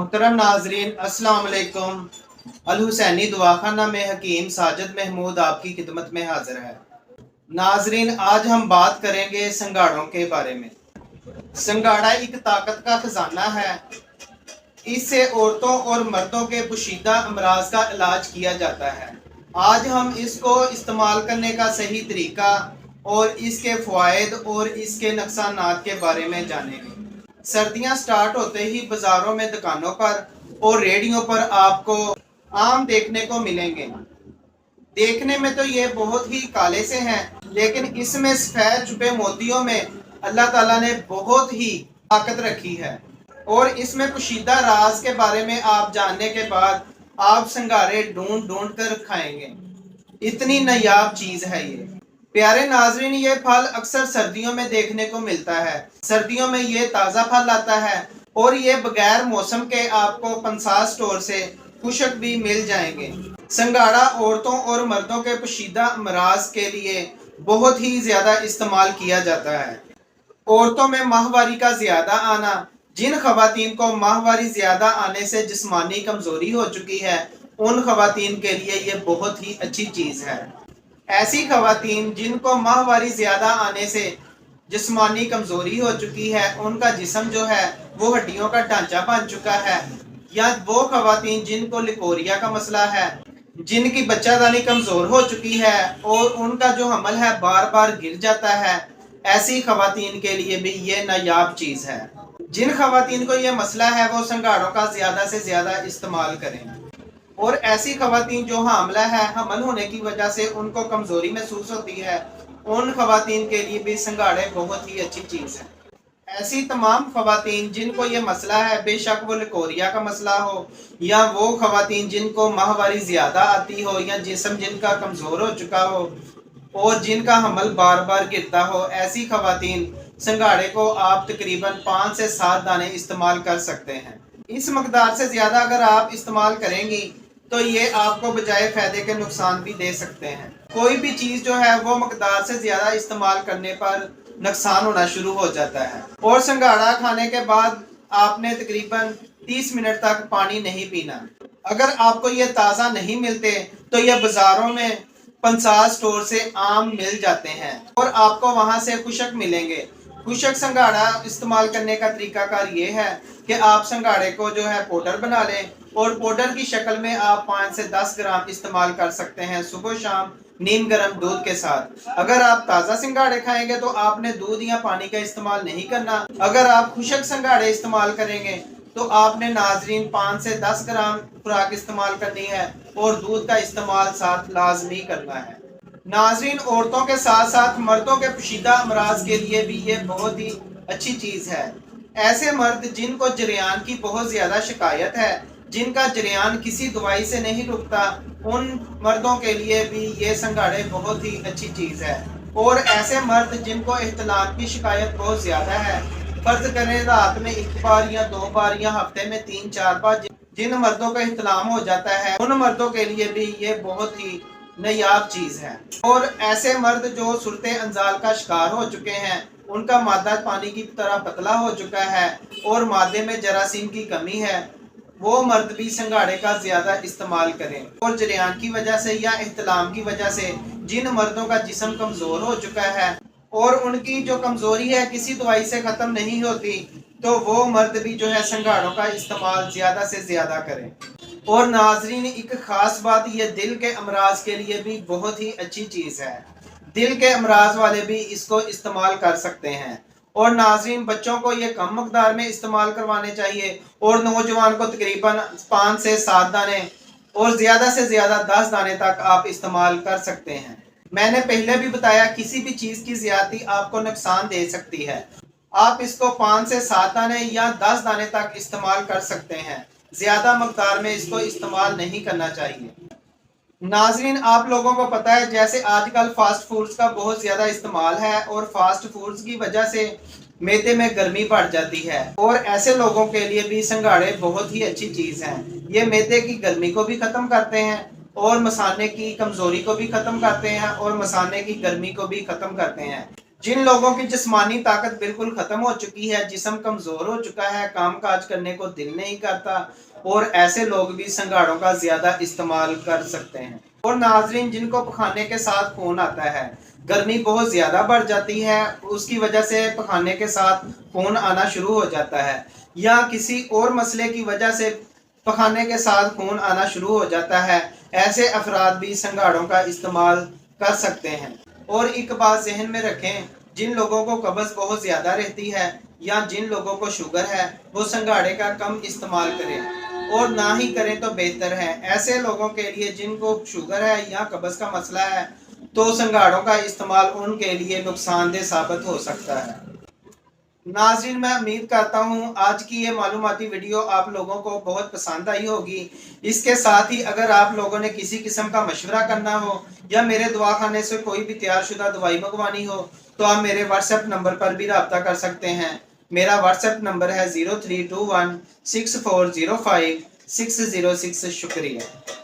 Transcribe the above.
मोहतरम नाजरीन अस्सलाम वालेकुम। अल हुसैनी दवाखाना में हकीम साजिद महमूद आपकी खिदमत में हाजिर है। नाजरीन, आज हम बात करेंगे संगाड़ों के बारे में। संगाड़ा एक ताकत का खजाना है। इससे औरतों और मर्दों के पोशीदा अमराज का इलाज किया जाता है। आज हम इसको इस्तेमाल करने का सही तरीका और इसके फ़वाइद और इसके नुकसानात के बारे में जानेंगे। सर्दियां स्टार्ट होते ही बाज़ारों में, दुकानों पर और रेडियो पर आपको आम देखने को मिलेंगे। देखने में तो ये बहुत ही काले से हैं, लेकिन इसमें सफेद छुपे मोतियों में अल्लाह ताला ने बहुत ही ताकत रखी है। और इसमें पोशीदा राज के बारे में आप जानने के बाद आप संगारे ढूंढ ढूंढ कर खाएंगे। इतनी नायाब चीज है ये। प्यारे नाजरीन, ये फल अक्सर सर्दियों में देखने को मिलता है। सर्दियों में ये ताज़ा फल आता है और ये बगैर मौसम के आपको पंसार स्टोर से खुशक भी मिल जाएंगे। संगाड़ा औरतों और मर्दों के पोशीदा अमराज के लिए बहुत ही ज़्यादा इस्तेमाल किया जाता है। औरतों में माहवारी का ज़्यादा आना, जिन खवातीन को माहवारी ज़्यादा आने से जिस्मानी कमज़ोरी हो चुकी है, उन खवातीन के लिए ये बहुत ही अच्छी चीज़ है। ऐसी खवातीन जिनको माहवारी ज़्यादा आने से जिस्मानी कमज़ोरी हो चुकी है, उनका जिस्म जो है वो हड्डियों का ढांचा बन चुका है, या वो खवातीन जिनको लिकोरिया का मसला है, जिनकी बच्चादानी कमज़ोर हो चुकी है और उनका जो हमल है बार बार गिर जाता है, ऐसी खवातीन के लिए भी ये नायाब चीज़ है। जिन खवातीन को ये मसला है वो संगाड़ों का ज़्यादा से ज़्यादा इस्तेमाल करें। और ऐसी खवातीन जो हामला है, हमल होने की वजह से उनको कमज़ोरी महसूस होती है, उन खवातीन के लिए भी संगाड़े बहुत ही अच्छी चीज़ है। ऐसी तमाम खवातीन जिनको ये मसला है, बेशक वो लिकोरिया का मसला हो, या वो खवातीन जिनको माहवारी ज़्यादा आती हो, या जिस्म जिनका कमज़ोर हो चुका हो और जिनका हमल बार बार गिरता हो, ऐसी खवातीन संगाड़े को आप तकरीबन 5 से 7 दाने इस्तेमाल कर सकते हैं। इस मकदार से ज़्यादा अगर आप इस्तेमाल करेंगी तो ये आपको बजाय फ़ायदे के नुकसान भी दे सकते हैं। कोई भी चीज़ जो है वो मकदार से ज़्यादा इस्तेमाल करने पर नुकसान होना शुरू हो जाता है। और संगाड़ा खाने के बाद आपने तकरीबन 30 मिनट तक पानी नहीं पीना। अगर आपको ये ताज़ा नहीं मिलते तो ये बाज़ारों में पंसार स्टोर से आम मिल जाते हैं और आपको वहाँ से खुशक मिलेंगे। खुशक संगाड़ा इस्तेमाल करने का तरीकाकार ये है कि आप संगाड़े को जो है पाउडर बना लें और पाउडर की शक्ल में आप 5 से 10 ग्राम इस्तेमाल कर सकते हैं सुबह शाम नीम गर्म दूध के साथ। अगर आप ताज़ा संगाड़े खाएंगे तो आपने दूध या पानी का इस्तेमाल नहीं करना। अगर आप खुशक संगाड़े इस्तेमाल करेंगे तो आपने नाजरीन 5 से 10 ग्राम खुराक इस्तेमाल करनी है और दूध का इस्तेमाल साथ लाजमी करना है। नाजरीन, औरतों के साथ साथ मर्दों के पोशीदा अमराज के लिए भी ये बहुत ही अच्छी चीज़ है। ऐसे मर्द जिनको जरियान की बहुत ज़्यादा शिकायत है, जिनका जरियान किसी दवाई से नहीं रुकता, उन मर्दों के लिए भी ये संगाड़े बहुत ही अच्छी चीज़ है। और ऐसे मर्द जिनको इख्तिलाफ की शिकायत बहुत ज़्यादा है, फर्ज करें रात में 1 बार या 2 बार या हफ्ते में 3-4 बार जिन मर्दों का इख्तिलाम हो जाता है, उन मर्दों के लिए भी ये बहुत ही नायाब चीज़ है। और ऐसे मर्द जो सूरते अंजाल का शिकार हो चुके हैं, उनका मादा पानी की तरह पतला हो चुका है और मादे में जरासीम की कमी है, वो मर्द भी संगाड़े का ज़्यादा इस्तेमाल करें। और जरियान की वजह से या इख्तिलाम की वजह से जिन मर्दों का जिस्म कमज़ोर हो चुका है और उनकी जो कमज़ोरी है किसी दवाई से ख़त्म नहीं होती, तो वो मर्द भी जो है संगाड़ों का इस्तेमाल ज़्यादा से ज़्यादा करें। और नाजरीन, एक ख़ास बात, ये दिल के अमराज के लिए भी बहुत ही अच्छी चीज़ है। दिल के अमराज वाले भी इसको इस्तेमाल कर सकते हैं। और नाजरीन, बच्चों को ये कम मकदार में इस्तेमाल करवाने चाहिए और नौजवान को तकरीबन 5 से 7 दाने और ज़्यादा से ज़्यादा 10 दाने तक आप इस्तेमाल कर सकते हैं। मैंने पहले भी बताया, किसी भी चीज़ की ज़्यादती आपको नुकसान दे सकती है। आप इसको 5 से 7 दाने या 10 दाने तक इस्तेमाल कर सकते हैं। ज़्यादा मकदार में इसको इस्तेमाल नहीं करना चाहिए। नाजरीन, आप लोगों को पता है जैसे आजकल फास्ट फूड्स का बहुत ज़्यादा इस्तेमाल है और फास्ट फूड्स की वजह से मैदे में गर्मी बढ़ जाती है, और ऐसे लोगों के लिए भी संगाड़े बहुत ही अच्छी चीज़ हैं। ये मैदे की गर्मी को भी ख़त्म करते हैं और मसाने की कमज़ोरी को भी ख़त्म करते हैं और मसाने की गर्मी को भी ख़त्म करते हैं। जिन लोगों की जिस्मानी ताकत बिल्कुल खत्म हो चुकी है, जिस्म कमजोर हो चुका है, काम काज करने को दिल नहीं करता, और ऐसे लोग भी संघाड़ों का ज्यादा इस्तेमाल कर सकते हैं। और नाजरीन, जिनको पखाने के साथ खून आता है, गर्मी बहुत ज्यादा बढ़ जाती है, उसकी वजह से पखाने के साथ खून आना शुरू हो जाता है, या किसी और मसले की वजह से पखाने के साथ खून आना शुरू हो जाता है, ऐसे अफराद भी संघाड़ों का इस्तेमाल कर सकते हैं। और एक बात जहन में रखें, जिन लोगों को कब्ज बहुत ज़्यादा रहती है या जिन लोगों को शुगर है, वो संघाड़े का कम इस्तेमाल करें, और ना ही करें तो बेहतर है। ऐसे लोगों के लिए जिनको शुगर है या कब्ज का मसला है, तो संघाड़ों का इस्तेमाल उनके लिए नुकसानदेह साबित हो सकता है। नाज़रीन, मैं उम्मीद करता हूँ आज की ये मालूमाती वीडियो आप लोगों को बहुत पसंद आई होगी। इसके साथ ही अगर आप लोगों ने किसी किस्म का मशवरा करना हो या मेरे दवाखाने से कोई भी तैयारशुदा दवाई मंगवानी हो, तो आप मेरे व्हाट्सएप नंबर पर भी रब्ता कर सकते हैं। मेरा व्हाट्सएप नंबर है 0321 6405 606। शुक्रिया।